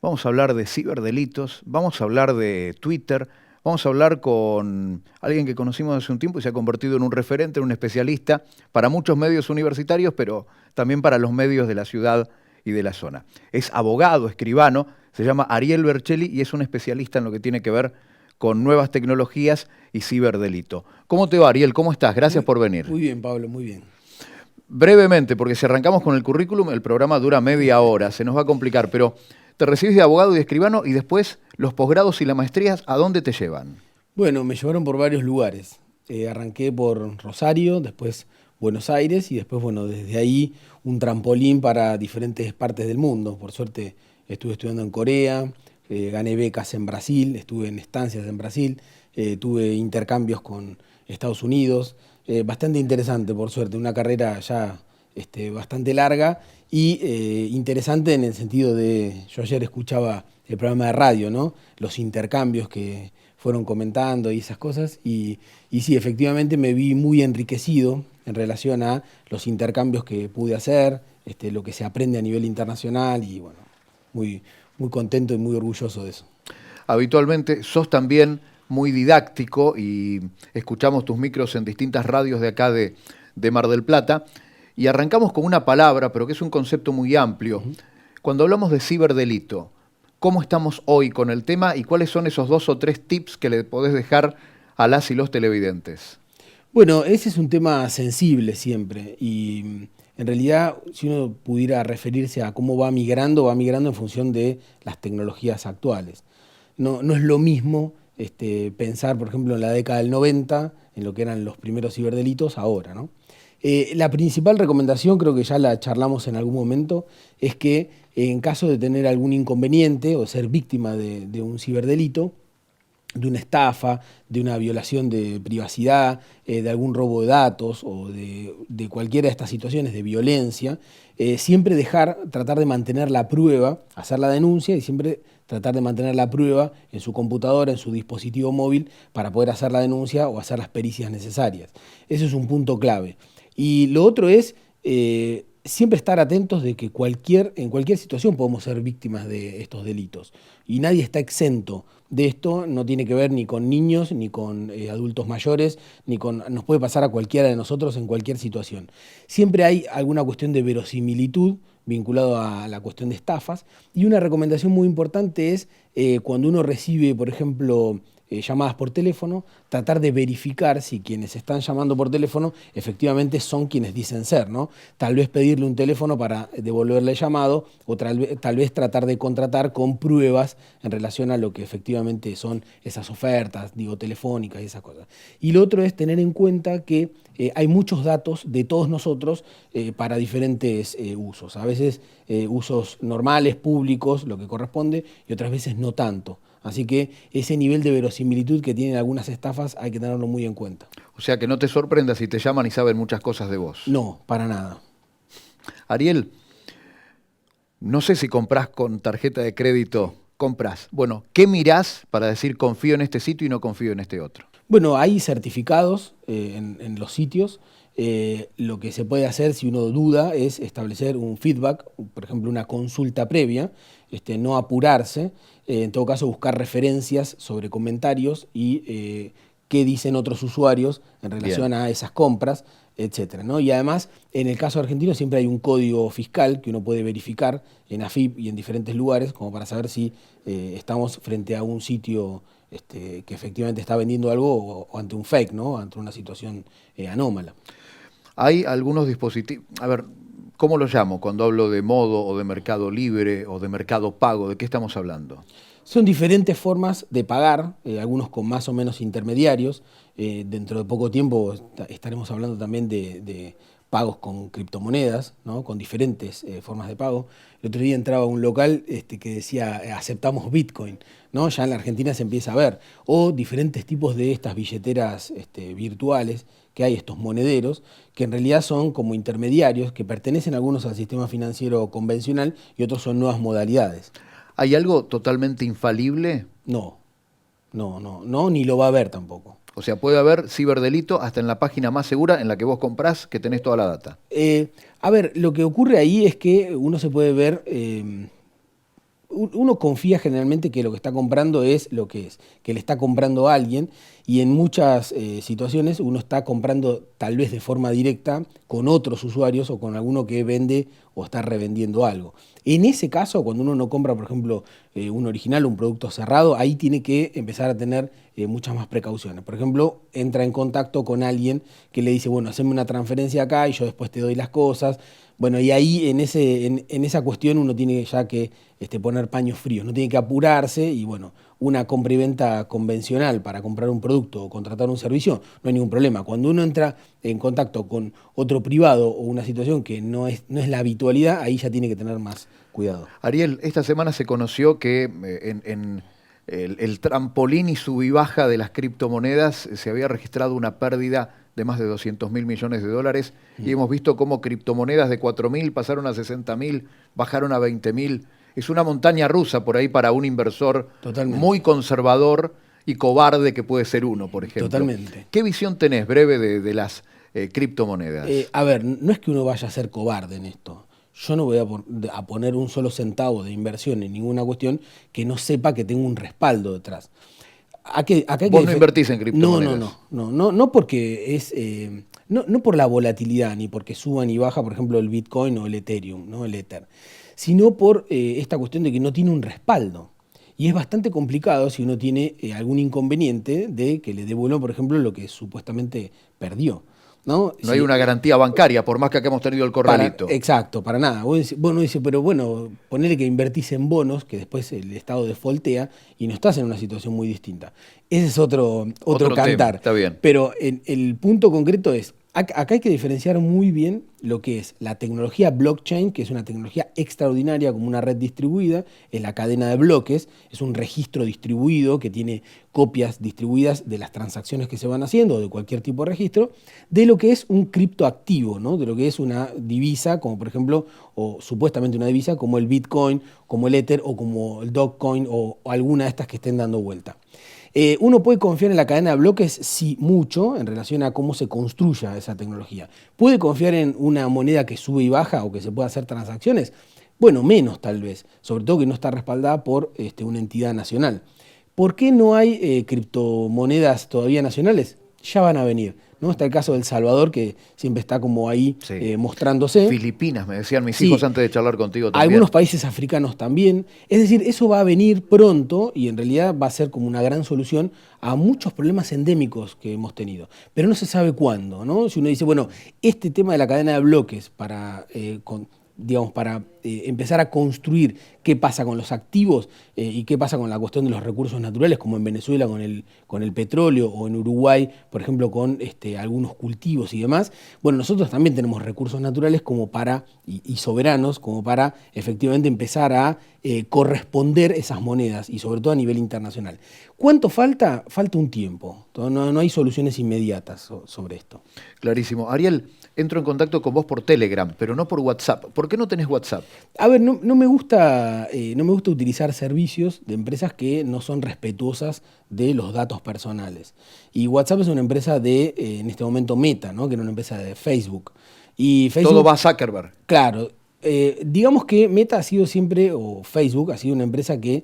Vamos a hablar de ciberdelitos, vamos a hablar de Twitter, vamos a hablar con alguien que conocimos hace un tiempo y se ha convertido en un referente, en un especialista para muchos medios universitarios, pero también para los medios de la ciudad y de la zona. Es abogado, escribano, se llama Ariel Berchelli y es un especialista en lo que tiene que ver con nuevas tecnologías y ciberdelito. ¿Cómo te va, Ariel? ¿Cómo estás? Gracias por venir. Muy bien, Pablo, muy bien. Brevemente, porque si arrancamos con el currículum, el programa dura media hora, se nos va a complicar, pero te recibes de abogado y de escribano y después los posgrados y las maestrías, ¿a dónde te llevan? Bueno, me llevaron por varios lugares. Arranqué por Rosario, después Buenos Aires y después, bueno, desde ahí un trampolín para diferentes partes del mundo. Por suerte estuve estudiando en Corea, gané becas en Brasil, estuve en estancias en Brasil, tuve intercambios con Estados Unidos. Bastante interesante, por suerte, una carrera ya bastante larga y interesante en el sentido de, yo ayer escuchaba el programa de radio, ¿no? Los intercambios que fueron comentando y esas cosas, y sí, efectivamente me vi muy enriquecido en relación a los intercambios que pude hacer, lo que se aprende a nivel internacional, y bueno, muy, muy contento y muy orgulloso de eso. Habitualmente sos también muy didáctico y escuchamos tus micros en distintas radios de acá de Mar del Plata, y arrancamos con una palabra, pero que es un concepto muy amplio. Cuando hablamos de ciberdelito, ¿cómo estamos hoy con el tema y cuáles son esos 2 o 3 tips que le podés dejar a las y los televidentes? Bueno, ese es un tema sensible siempre y en realidad si uno pudiera referirse a cómo va migrando en función de las tecnologías actuales. No es lo mismo pensar, por ejemplo, en la década del 90, en lo que eran los primeros ciberdelitos, ahora, ¿no? La principal recomendación, creo que ya la charlamos en algún momento, es que en caso de tener algún inconveniente o ser víctima de un ciberdelito, de una estafa, de una violación de privacidad, de algún robo de datos o de cualquiera de estas situaciones de violencia, siempre tratar de mantener la prueba, hacer la denuncia y siempre tratar de mantener la prueba en su computadora, en su dispositivo móvil, para poder hacer la denuncia o hacer las pericias necesarias. Ese es un punto clave. Y lo otro es siempre estar atentos de que en cualquier situación podemos ser víctimas de estos delitos. Y nadie está exento de esto, no tiene que ver ni con niños, ni con adultos mayores, nos puede pasar a cualquiera de nosotros en cualquier situación. Siempre hay alguna cuestión de verosimilitud vinculado a la cuestión de estafas. Y una recomendación muy importante es cuando uno recibe, por ejemplo, llamadas por teléfono, tratar de verificar si quienes están llamando por teléfono efectivamente son quienes dicen ser, ¿no? Tal vez pedirle un teléfono para devolverle el llamado o tal vez tratar de contratar con pruebas en relación a lo que efectivamente son esas ofertas, telefónicas y esas cosas. Y lo otro es tener en cuenta que hay muchos datos de todos nosotros para diferentes usos. A veces usos normales, públicos, lo que corresponde, y otras veces no tanto. Así que ese nivel de verosimilitud que tienen algunas estafas hay que tenerlo muy en cuenta. O sea, que no te sorprendas si te llaman y saben muchas cosas de vos. No, para nada. Ariel, no sé si comprás con tarjeta de crédito, comprás. Bueno, ¿qué mirás para decir confío en este sitio y no confío en este otro? Bueno, hay certificados en los sitios. Lo que se puede hacer si uno duda es establecer un feedback, por ejemplo una consulta previa, no apurarse, en todo caso buscar referencias sobre comentarios y qué dicen otros usuarios en relación a esas compras, etcétera, ¿no? Y además, en el caso argentino siempre hay un código fiscal que uno puede verificar en AFIP y en diferentes lugares como para saber si estamos frente a un sitio que efectivamente está vendiendo algo o ante un fake, ¿no? Ante una situación anómala. Hay algunos dispositivos, a ver, ¿cómo lo llamo cuando hablo de modo o de mercado libre o de mercado pago? ¿De qué estamos hablando? Son diferentes formas de pagar, algunos con más o menos intermediarios. Dentro de poco tiempo estaremos hablando también de pagos con criptomonedas, ¿no? Con diferentes formas de pago. El otro día entraba a un local que decía aceptamos Bitcoin, ¿no? Ya en la Argentina se empieza a ver. O diferentes tipos de estas billeteras virtuales que hay estos monederos, que en realidad son como intermediarios, que pertenecen algunos al sistema financiero convencional y otros son nuevas modalidades. ¿Hay algo totalmente infalible? No, no, ni lo va a haber tampoco. O sea, puede haber ciberdelito hasta en la página más segura en la que vos comprás, que tenés toda la data. A ver, lo que ocurre ahí es que uno se puede ver, uno confía generalmente que lo que está comprando es lo que es, que le está comprando a alguien, y en muchas situaciones uno está comprando tal vez de forma directa con otros usuarios o con alguno que vende o está revendiendo algo. En ese caso, cuando uno no compra, por ejemplo, un original o un producto cerrado, ahí tiene que empezar a tener muchas más precauciones. Por ejemplo, entra en contacto con alguien que le dice, bueno, haceme una transferencia acá y yo después te doy las cosas. Bueno, y ahí en esa cuestión uno tiene ya que poner paños fríos, no tiene que apurarse y bueno, una compra y venta convencional para comprar un producto o contratar un servicio, no hay ningún problema. Cuando uno entra en contacto con otro privado o una situación que no es la habitualidad, ahí ya tiene que tener más cuidado. Ariel, esta semana se conoció que en el trampolín y sub y baja de las criptomonedas se había registrado una pérdida de más de 200.000 millones de dólares y hemos visto cómo criptomonedas de 4.000 pasaron a 60.000, bajaron a 20.000. Es una montaña rusa por ahí para un inversor muy conservador y cobarde que puede ser uno, por ejemplo. Totalmente. ¿Qué visión tenés breve de las criptomonedas? A ver, no es que uno vaya a ser cobarde en esto. Yo no voy a poner un solo centavo de inversión en ninguna cuestión que no sepa que tengo un respaldo detrás. Vos no invertís en criptomonedas. No porque es... no por la volatilidad, ni porque suba ni baja, por ejemplo, el Bitcoin o el Ethereum, ¿no? El Ether, sino por esta cuestión de que no tiene un respaldo. Y es bastante complicado si uno tiene algún inconveniente de que le devuelvan, por ejemplo, lo que supuestamente perdió. No hay una garantía bancaria, por más que acá hemos tenido el corralito. Exacto, para nada. Bueno, dice, pero bueno, ponele que invertís en bonos, que después el Estado defaultea y no estás en una situación muy distinta. Ese es otro cantar. Tema, está bien. Pero el punto concreto es, acá hay que diferenciar muy bien lo que es la tecnología blockchain, que es una tecnología extraordinaria como una red distribuida, es la cadena de bloques, es un registro distribuido que tiene copias distribuidas de las transacciones que se van haciendo, de cualquier tipo de registro, de lo que es un criptoactivo, ¿no? De lo que es una divisa, como por ejemplo, o supuestamente una divisa, como el Bitcoin, como el Ether o como el Dogecoin o alguna de estas que estén dando vuelta. Uno puede confiar en la cadena de bloques, sí, mucho, en relación a cómo se construya esa tecnología. ¿Puede confiar en una moneda que sube y baja o que se pueda hacer transacciones? Bueno, menos tal vez, sobre todo que no está respaldada por una entidad nacional. ¿Por qué no hay criptomonedas todavía nacionales? Ya van a venir. ¿No? Está el caso de El Salvador, que siempre está como ahí mostrándose. Filipinas, me decían mis hijos antes de charlar contigo también. Algunos países africanos también. Es decir, eso va a venir pronto y en realidad va a ser como una gran solución a muchos problemas endémicos que hemos tenido. Pero no se sabe cuándo, ¿no? Si uno dice, bueno, este tema de la cadena de bloques para empezar a construir qué pasa con los activos y qué pasa con la cuestión de los recursos naturales, como en Venezuela con el petróleo o en Uruguay, por ejemplo, con algunos cultivos y demás. Bueno, nosotros también tenemos recursos naturales como para, y soberanos, como para efectivamente empezar a corresponder esas monedas y sobre todo a nivel internacional. ¿Cuánto falta? Falta un tiempo. No hay soluciones inmediatas sobre esto. Clarísimo. Ariel, entro en contacto con vos por Telegram, pero no por WhatsApp. ¿Por qué no tenés WhatsApp? A ver, no me gusta utilizar servicios de empresas que no son respetuosas de los datos personales. Y WhatsApp es una empresa en este momento Meta, ¿no? Que era una empresa de Facebook. Y Facebook, todo va a Zuckerberg. Claro. Digamos que Meta ha sido siempre, o Facebook ha sido una empresa que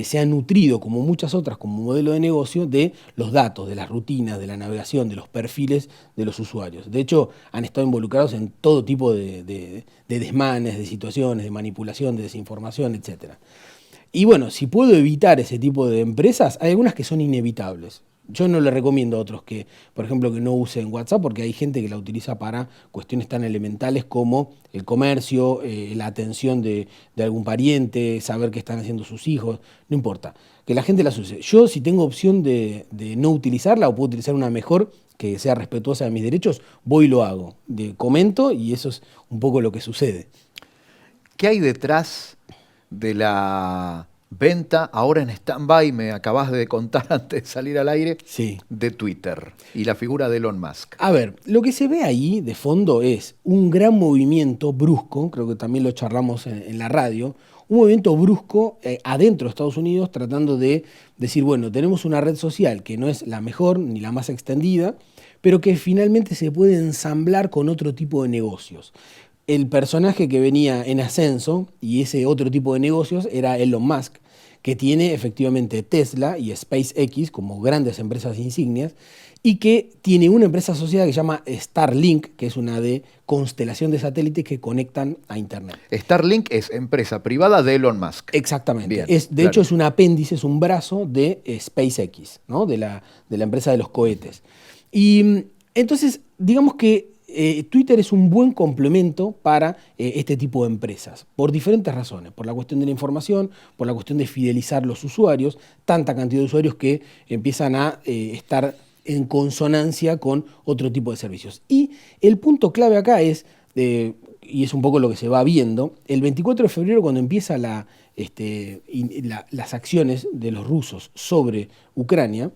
se ha nutrido, como muchas otras, como modelo de negocio, de los datos, de las rutinas, de la navegación, de los perfiles de los usuarios. De hecho, han estado involucrados en todo tipo de desmanes, de situaciones, de manipulación, de desinformación, etc. Y bueno, si puedo evitar ese tipo de empresas, hay algunas que son inevitables. Yo no le recomiendo a otros que, por ejemplo, que no usen WhatsApp porque hay gente que la utiliza para cuestiones tan elementales como el comercio, la atención de algún pariente, saber qué están haciendo sus hijos, no importa, que la gente las use. Yo si tengo opción de no utilizarla o puedo utilizar una mejor que sea respetuosa de mis derechos, voy y lo hago. Comento y eso es un poco lo que sucede. ¿Qué hay detrás de la venta ahora en stand-by, me acabas de contar antes de salir al aire, Sí. de Twitter y la figura de Elon Musk. A ver, lo que se ve ahí de fondo es un gran movimiento brusco, creo que también lo charlamos en la radio, un movimiento brusco adentro de Estados Unidos tratando de decir, bueno, tenemos una red social que no es la mejor ni la más extendida, pero que finalmente se puede ensamblar con otro tipo de negocios. El personaje que venía en ascenso y ese otro tipo de negocios era Elon Musk, que tiene efectivamente Tesla y SpaceX como grandes empresas insignias y que tiene una empresa asociada que se llama Starlink, que es una de constelación de satélites que conectan a Internet. Starlink es empresa privada de Elon Musk. Exactamente. Bien, De hecho, es un apéndice, es un brazo de SpaceX, ¿no? de la empresa de los cohetes. Y entonces, digamos que Twitter es un buen complemento para este tipo de empresas, por diferentes razones, por la cuestión de la información, por la cuestión de fidelizar los usuarios, tanta cantidad de usuarios que empiezan a estar en consonancia con otro tipo de servicios. Y el punto clave acá es, y es un poco lo que se va viendo, el 24 de febrero cuando empieza las acciones de los rusos sobre Ucrania,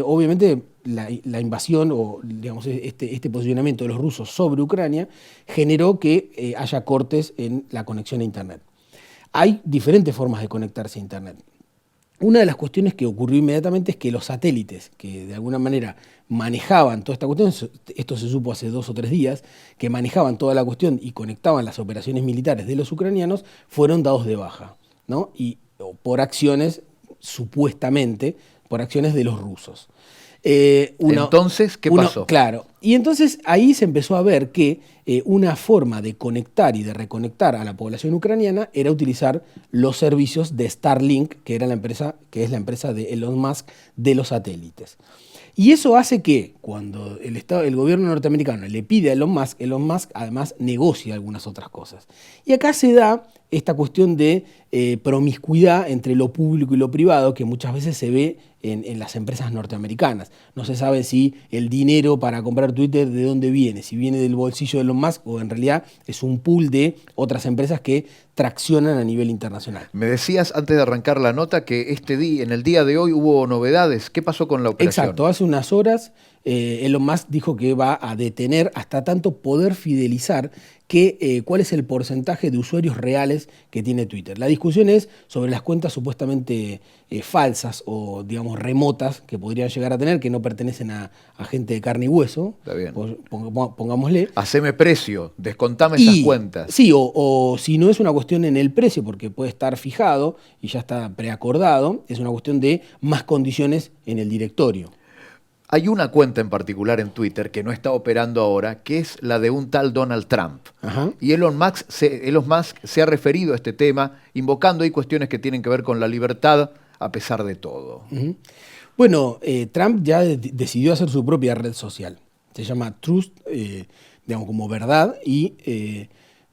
obviamente la invasión o digamos este posicionamiento de los rusos sobre Ucrania generó que haya cortes en la conexión a Internet. Hay diferentes formas de conectarse a Internet. Una de las cuestiones que ocurrió inmediatamente es que los satélites que de alguna manera manejaban toda esta cuestión, esto se supo hace 2 o 3 días, que manejaban toda la cuestión y conectaban las operaciones militares de los ucranianos, fueron dados de baja, ¿no? Por acciones, supuestamente, por acciones de los rusos. Entonces, ¿qué pasó? Claro. Y entonces ahí se empezó a ver que una forma de conectar y de reconectar a la población ucraniana era utilizar los servicios de Starlink, que es la empresa de Elon Musk de los satélites. Y eso hace que cuando el gobierno norteamericano le pide a Elon Musk además negocia algunas otras cosas. Y acá se da esta cuestión de promiscuidad entre lo público y lo privado que muchas veces se ve en las empresas norteamericanas. No se sabe si el dinero para comprar Twitter de dónde viene, si viene del bolsillo de Elon Musk o en realidad es un pool de otras empresas que traccionan a nivel internacional. Me decías antes de arrancar la nota que en el día de hoy hubo novedades. ¿Qué pasó con la operación? Exacto, hace unas horas Elon Musk dijo que va a detener hasta tanto poder fidelizar cuál es el porcentaje de usuarios reales que tiene Twitter. La discusión es sobre las cuentas supuestamente falsas o, digamos, remotas que podrían llegar a tener, que no pertenecen a gente de carne y hueso. Está bien. Pongámosle. Haceme precio, descontame esas cuentas. Sí, o si no es una cuestión en el precio, porque puede estar fijado y ya está preacordado, es una cuestión de más condiciones en el directorio. Hay una cuenta en particular en Twitter que no está operando ahora, que es la de un tal Donald Trump. Ajá. Y Elon Musk se ha referido a este tema, invocando ahí cuestiones que tienen que ver con la libertad, a pesar de todo. Uh-huh. Bueno, Trump ya decidió hacer su propia red social. Se llama Truth, digamos, como verdad, y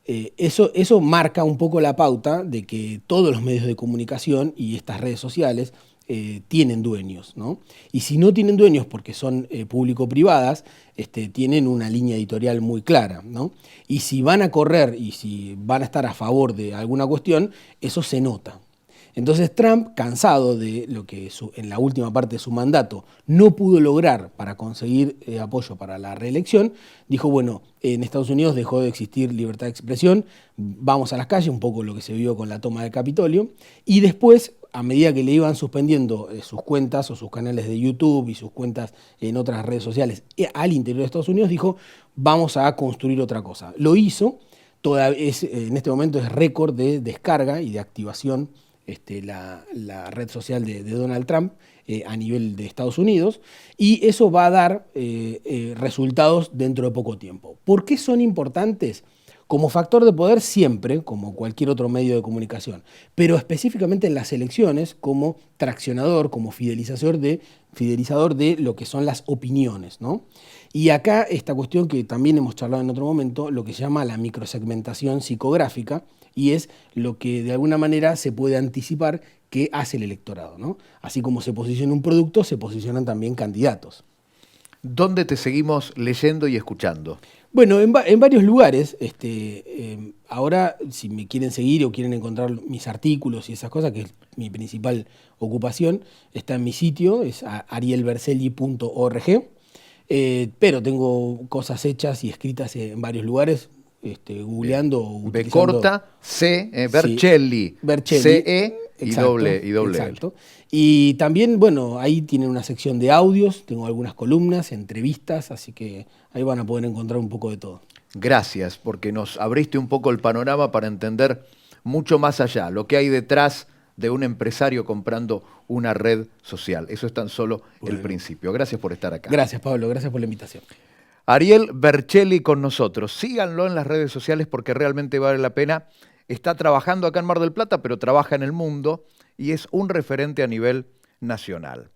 eso marca un poco la pauta de que todos los medios de comunicación y estas redes sociales tienen dueños, ¿no? Y si no tienen dueños porque son público-privadas, tienen una línea editorial muy clara, ¿no? Y si van a correr y si van a estar a favor de alguna cuestión, eso se nota. Entonces Trump, cansado de lo que en la última parte de su mandato no pudo lograr para conseguir apoyo para la reelección, dijo, bueno, en Estados Unidos dejó de existir libertad de expresión, vamos a las calles, un poco lo que se vio con la toma del Capitolio, y después, a medida que le iban suspendiendo sus cuentas o sus canales de YouTube y sus cuentas en otras redes sociales al interior de Estados Unidos, dijo, vamos a construir otra cosa. Lo hizo, en este momento es récord de descarga y de activación la red social de Donald Trump a nivel de Estados Unidos, y eso va a dar resultados dentro de poco tiempo. ¿Por qué son importantes? Como factor de poder siempre, como cualquier otro medio de comunicación, pero específicamente en las elecciones como traccionador, como fidelizador de lo que son las opiniones, ¿no? Y acá esta cuestión que también hemos charlado en otro momento, lo que se llama la microsegmentación psicográfica, y es lo que de alguna manera se puede anticipar que hace el electorado, ¿no? Así como se posiciona un producto, se posicionan también candidatos. ¿Dónde te seguimos leyendo y escuchando? Bueno, en varios lugares. Ahora, si me quieren seguir o quieren encontrar mis artículos y esas cosas, que es mi principal ocupación, está en mi sitio, es arielberselli.org. Pero tengo cosas hechas y escritas en varios lugares, googleando o B utilizando... corta, C, Sí, Berchelli, Berchelli. C-E y Exacto, doble L. exacto. Y también, bueno, ahí tienen una sección de audios, tengo algunas columnas, entrevistas, así que ahí van a poder encontrar un poco de todo. Gracias, porque nos abriste un poco el panorama para entender mucho más allá, lo que hay detrás de un empresario comprando una red social. Eso es tan solo el principio. Gracias por estar acá. Gracias, Pablo, gracias por la invitación. Ariel Berchelli con nosotros. Síganlo en las redes sociales porque realmente vale la pena. Está trabajando acá en Mar del Plata, pero trabaja en el mundo y es un referente a nivel nacional.